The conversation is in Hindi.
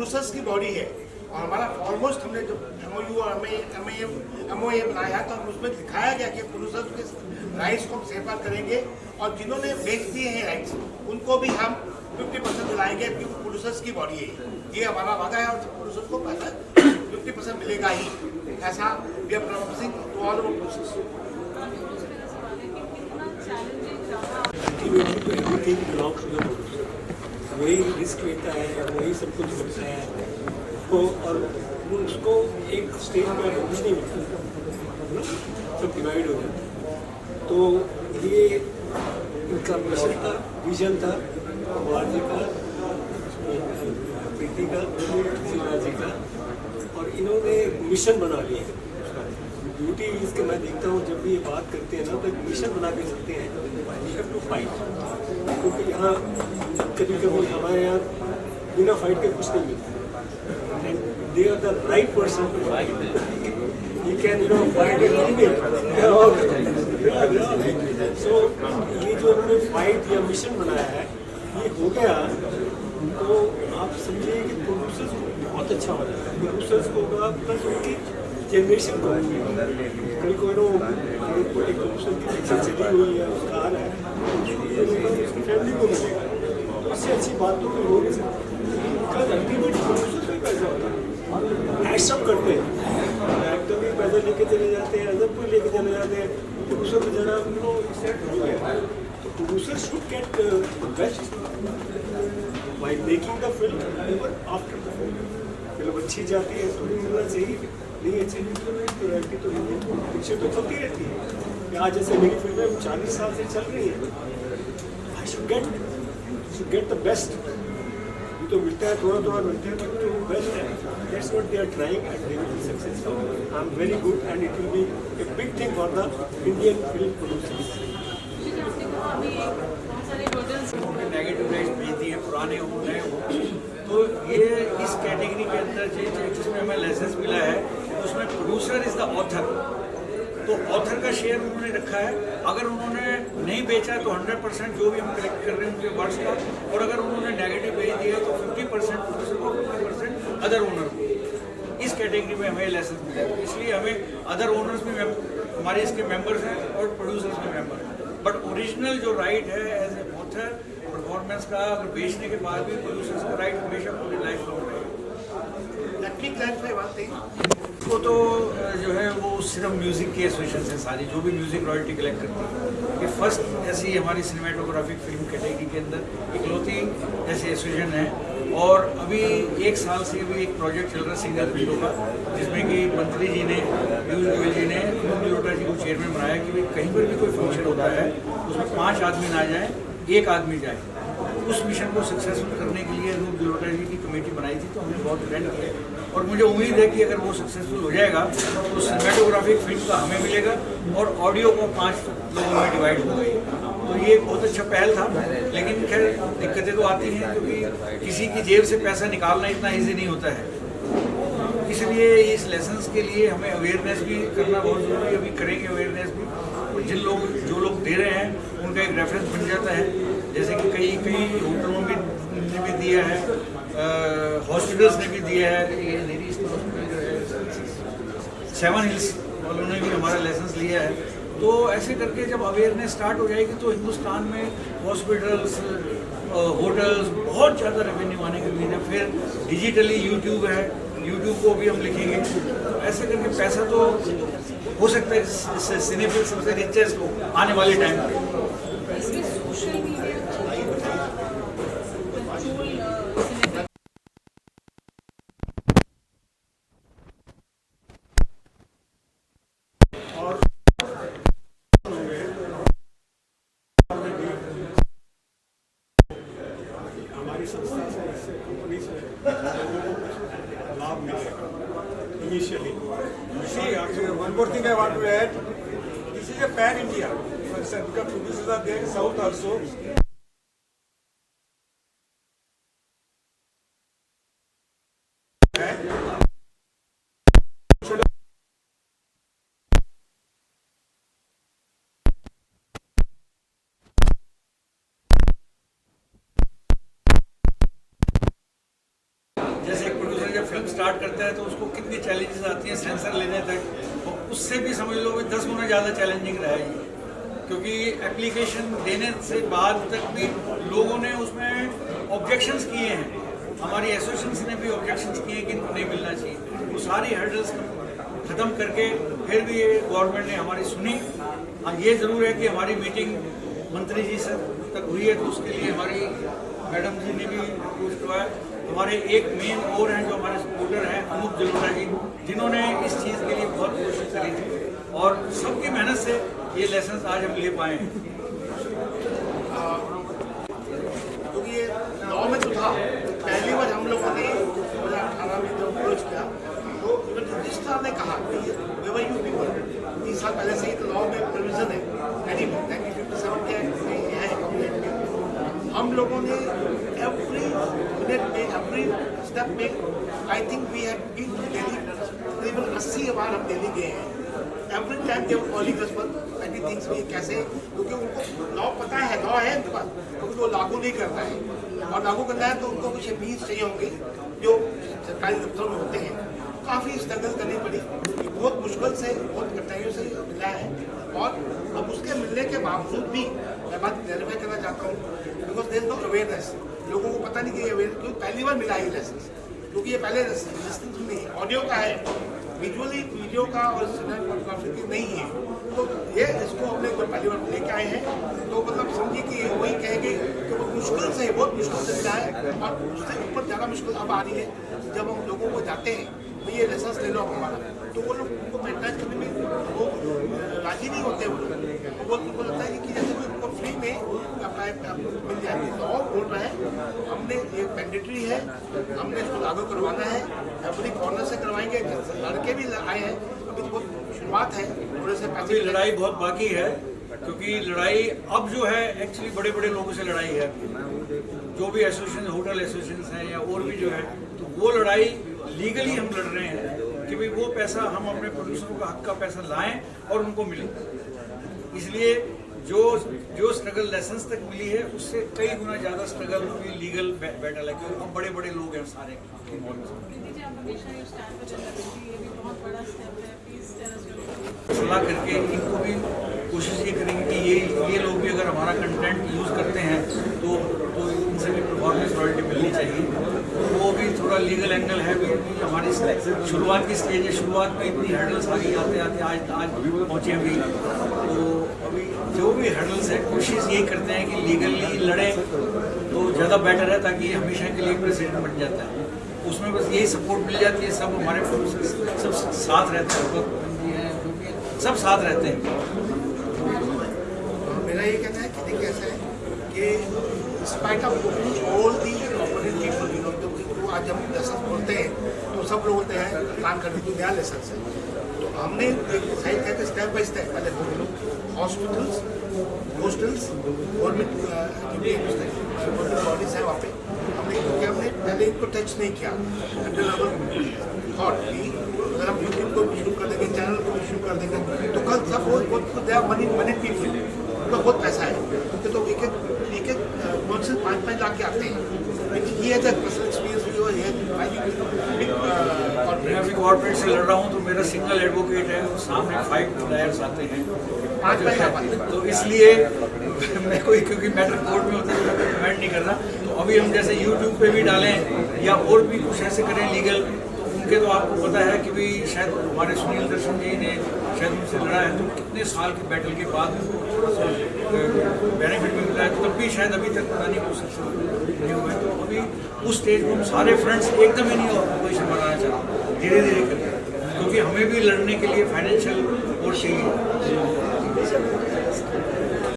प्रोड्यूसर्स की बॉडी है और हमारा ऑलमोस्ट हमने जो MOU और MOA बनाया तो उसमें दिखाया गया कि प्रोड्यूसर्स के राइट्स को हम सेफगार्ड करेंगे और जिन्होंने बेच दिए हैं राइट्स उनको भी हम 50% दिलाएंगे क्योंकि प्रोड्यूसर्स की बॉडी है ये हमारा वादा है और प्रोड्यूसर्स को पैसा 50% मिलेगा ही ऐसा we are promising to all our producers. वही रिस्क लेता है या वही सब कुछ करता है तो और उसको एक स्टेज पर कुछ नहीं मिलता, सब डिवाइड हो जाता। तो ये इनका मिशन था, विजन था कुमार जी का, प्रीति का, शिवराज जी का, और इन्होंने मिशन बना लिया। ब्यूटी इसके मैं देखता हूँ जब भी ये बात करते हैं ना तो एक मिशन बना के चलते हैं, वी हैव टू फाइट। क्योंकि यहाँ कभी कभी हमारे यहाँ बिना फाइट के कुछ नहीं मिलता। They are the right person to fight. He can, fight a little bit. So ये जो उन्होंने फाइट या मिशन बनाया है, ये हो गया तो आप समझिए कि प्रोड्यूसर्स को बहुत अच्छा हो जाएगा। प्रोड्यूसर्स को होगा प्लस उनकी जनरेशन को कल को एक प्रोड्यूसर की पिक्चर चली हुई है उसका आ रहा है उसकी फैमिली को मिलेगा तो इससे अच्छी बात तो कोई हो नहीं सकती। कल अल्टीमेट प्रोड्यूसर का ही पैसा होता है, ऐड सब करते हैं, एक्टर भी पैसा लेके चले जाते हैं, अदर कोई लेके चले जाते हैं, प्रोड्यूसर को जरा सेट हो गया तो producer should get the best by making the film और आफ्टर द फिल्म अच्छी जाती है तो मिलना चाहिए, नहीं अच्छी तो रहती तो पिक्चर तो चलती रहती है। आज जैसे मेरी फिल्में 40 साल से चल रही है, I should get the best. ये तो मिलता है थोड़ा थोड़ा मिलता है बट जो बेस्ट है that's what they are trying and they will be successful. I am very good and it will be a big thing for the Indian film producers. Negative rights भेज दिए पुराने हो नए हो तो ये इस कैटेगरी के अंदर जिसमें हमें लाइसेंस मिला है उसमें प्रोड्यूसर इज द ऑथर, तो ऑथर का शेयर उन्होंने रखा है। अगर उन्होंने नहीं बेचा तो 100% जो भी हम कलेक्ट कर रहे हैं उनके वर्ड्स का, और अगर उन्होंने नेगेटिव भेज दिया तो 50% प्रोड्यूसर को 50% अदर ओनर को। इस कैटेगरी में हमें लाइसेंस मिला है, इसलिए हमें अदर ओनर्स भी हमारे इसके मेंबर्स हैं और प्रोड्यूसर्स भी मेंबर हैं। बट ओरिजिनल जो राइट है एज ए ऑथर परफॉर्मेंस का अगर बेचने के बाद भी प्रोड्यूसर्स का राइट हमेशा पूरी लाइफ लॉन्ग रहेगा। Let me clarify one thing, वो तो जो है वो सिर्फ म्यूज़िक की एसोसिएशन है सारी, जो भी म्यूज़िक रॉयल्टी कलेक्ट करती है। ये फर्स्ट ऐसी हमारी सिनेमेटोग्राफिक फिल्म कैटेगरी के अंदर इकलौती ऐसी एसोसिएशन है। और अभी 1 साल से भी एक प्रोजेक्ट चल रहा है सीनियर फिल्मों का, जिसमें कि मंत्री जी ने, पीयूष गोयल जी ने अनूप जलोटा जी को चेयरमैन बनाया कि भाई कहीं पर भी कोई फंक्शन होता है उसमें 5 आदमी ना जाए, 1 आदमी जाए। उस मिशन को सक्सेसफुल करने के लिए अनूप जलोटा जी की कमेटी बनाई थी, तो हमने बहुत अटेंड किया और मुझे उम्मीद है कि अगर वो सक्सेसफुल हो जाएगा तो सिनेमेटोग्राफिक फिल्म का हमें मिलेगा और ऑडियो को 5 लोगों में डिवाइड हो गई। तो ये बहुत अच्छा पहल था, लेकिन खैर दिक्कतें तो आती हैं क्योंकि किसी की जेब से पैसा निकालना इतना ईजी नहीं होता है। इसलिए इस लाइसेंस के लिए हमें अवेयरनेस भी करना बहुत ज़रूरी है, अभी करेंगे अवेयरनेस भी। और जो लोग दे रहे हैं उनका एक रेफरेंस बन जाता है, जैसे कि कई होटलों में भी दिया है, हॉस्पिटल्स ने भी दिया है, ये नेरी हॉस्पिटल जो है 7 हिल्स वालों ने भी हमारा लाइसेंस लिया है। तो ऐसे करके जब अवेयरनेस स्टार्ट हो जाएगी तो हिंदुस्तान में हॉस्पिटल्स, होटल्स बहुत ज़्यादा रेवेन्यू आने की उम्मीद है। फिर डिजिटली यूट्यूब है, यूट्यूब को भी हम लिखेंगे, तो ऐसे करके पैसा तो हो सकता है सिनेफिल सबसे रिचेस्ट आने वाले टाइम पे। हमारी संस्था से, इससे कंपनी से लाभ मिलेगा initially. See, one more thing I want to add. This is a pan India function because producers are there in South also. जैसे फिल्म स्टार्ट करता है तो उसको कितनी चैलेंजेस आती हैं सेंसर लेने तक, और उससे भी समझ लो कि 10 गुना ज़्यादा चैलेंजिंग रहा है ये, क्योंकि एप्लीकेशन देने से बाद तक भी लोगों ने उसमें ऑब्जेक्शंस किए हैं, हमारी एसोसिएशन ने भी ऑब्जेक्शंस किए कि इनको नहीं मिलना चाहिए। वो सारी हर्डल्स ख़त्म करके फिर भी ये गवर्नमेंट ने हमारी सुनी। हाँ, ये ज़रूर है कि हमारी मीटिंग मंत्री जी से तक हुई है, तो उसके लिए हमारी मैडम जी ने भी अप्रूव करवाया। हमारे एक मेन और हैं जो हमारे सपोर्टर हैं, अनूप जलोटा जी, जिन्होंने इस चीज़ के लिए बहुत कोशिश करी थी, और सबकी मेहनत से ये लेसन आज हम ले पाए हैं। क्योंकि ये लॉ में तो था, पहली बार हम लोगों ने 2018 में जो अप्रोच किया तो रजिस्ट्रार ने कहा कि वेवर यू पीपल 30 साल पहले से ही तो लॉ में प्रोविजन है, 1957 के एक्ट में है कंप्लेंट में। हम लोगों ने एवरी मिनट में, एवरी स्टेप में, I think we have been to Delhi तकरीबन 80 बार हम दिल्ली गए हैं। Every time they were calling us for many things, भी कैसे, क्योंकि उनको लॉ पता है, लॉ है उनके पास, क्योंकि वो लागू नहीं करता है, और लागू करना है तो उनको कुछ फीस चाहिए होंगे जो सरकारी दफ्तरों में होते हैं। काफ़ी स्ट्रगल करनी पड़ी, बहुत मुश्किल से, बहुत कठिनाइयों से मिला है, और अब उसके मिलने के बावजूद भी मैं बात क्लैरिफाई करना चाहता हूँ, because there is no awareness, लोगों को पता नहीं कि ये अवेयर, क्योंकि पहली बार मिला है लाइसेंस, क्योंकि ये पहले लाइसेंस नहीं ऑडियो का है, विजुअली वीडियो का और फोटोग्राफी की नहीं है। तो ये इसको हमने कोई पहली बार लेके आए हैं, तो मतलब समझिए कि वही कहेंगे कि वो मुश्किल से, बहुत मुश्किल से मिला है, और उससे ऊपर ज़्यादा मुश्किल अब आ रही है जब हम लोगों को जाते हैं तो ये लाइसेंस ले लो हमारा, तो वो लोग उनको मेंटेन करने में वो राजी नहीं होते, वो लोग उनको लगता है कि जैसे उनको फ्री में मिल जाएगी। लॉ बोल रहा है, हमने ये मैंडेटरी है, हमने इसको लागू करवाना है, अपनी कॉर्नर से करवाएंगे, लड़के भी आए हैं, अभी तो बहुत शुरुआत है, थोड़े से अभी पैसे लड़ाई बहुत बाकी है, क्योंकि लड़ाई अब जो है एक्चुअली बड़े बड़े लोगों से लड़ाई है, जो भी एसोसिएशन, होटल एसोसिएशन हैं या और भी जो है, तो वो लड़ाई लीगली हम लड़ रहे हैं कि भाई वो पैसा हम अपने प्रोड्यूसरों का हक का पैसा लाएं और उनको मिले। इसलिए जो स्ट्रगल लाइसेंस तक मिली है उससे कई गुना ज़्यादा स्ट्रगल भी लीगल बैटल है, क्योंकि अब बड़े बड़े लोग हैं सारे। सलाह करके इनको भी कोशिश ये करेंगे कि ये लोग भी अगर हमारा कंटेंट यूज़ करते हैं तो इनसे भी परफॉर्मेंस रॉयल्टी मिलनी चाहिए। वो भी थोड़ा लीगल एंगल है, भी हमारी शुरुआत की स्टेज है, शुरुआत में इतनी हर्डल्स आगे आते आते आज पहुँचे अभी, तो अभी जो भी हर्डल्स है कोशिश यही करते हैं कि लीगली लड़े तो ज़्यादा बेटर है, ताकि हमेशा के लिए प्रेसिडेंट बन जाता है, उसमें बस यही सपोर्ट मिल जाती है। सब हमारे प्रोड्यूसर्स सब साथ रहते हैं, सब साथ रहते हैं। मेरा ये कहना है कि देखिए ऐसा है कि spite of all the operative people, you know, तो आज हम लाइसेंस बोलते हैं तो सब लोग होते हैं काम करने को नया लाइसेंस है, तो हमने एक सही कहते स्टेप बाई स्टेप पहले हॉस्पिटल्स, हॉस्टल्स, गवर्नमेंट बॉडीज हैं वहाँ पे, हमने पहले इनको टच नहीं किया, थॉट कि अगर हम यूट्यूब को शुरू कर देंगे, चैनल को भी शुरू कर देंगे, तो कल सब बहुत मनी पीपल, उनका बहुत पैसा है, तो एक कौन 5-5 लाख के आते हैं, लेकिन ये है पर्सनल एक्सपीरियंस भी हो, मैं अभी कॉर्पोरेट से लड़ रहा हूँ तो मेरा सिंगल एडवोकेट है, सामने 5 लॉयर्स आते हैं, 5 तो इसलिए मैं कोई, क्योंकि मैटर कोर्ट में होता है तो मैं कमेंट नहीं कर रहा। तो अभी हम जैसे यूट्यूब पे भी डालें या और भी कुछ ऐसे करें लीगल, तो उनके तो आपको पता है कि भाई शायद हमारे सुनील दर्शन जी ने शायद उनसे लड़ा है, तो कितने साल की बैटल के बाद उनको थोड़ा सा बेनिफिट भी मिला है, तब भी शायद अभी तक पता नहीं कुछ नहीं हुआ है। तो अभी उस स्टेज पर हम सारे फ्रेंड्स एकदम ही नहीं पोजिशन बनाना चाहते, धीरे धीरे करके, क्योंकि हमें भी लड़ने के लिए फाइनेंशियल और चाहिए।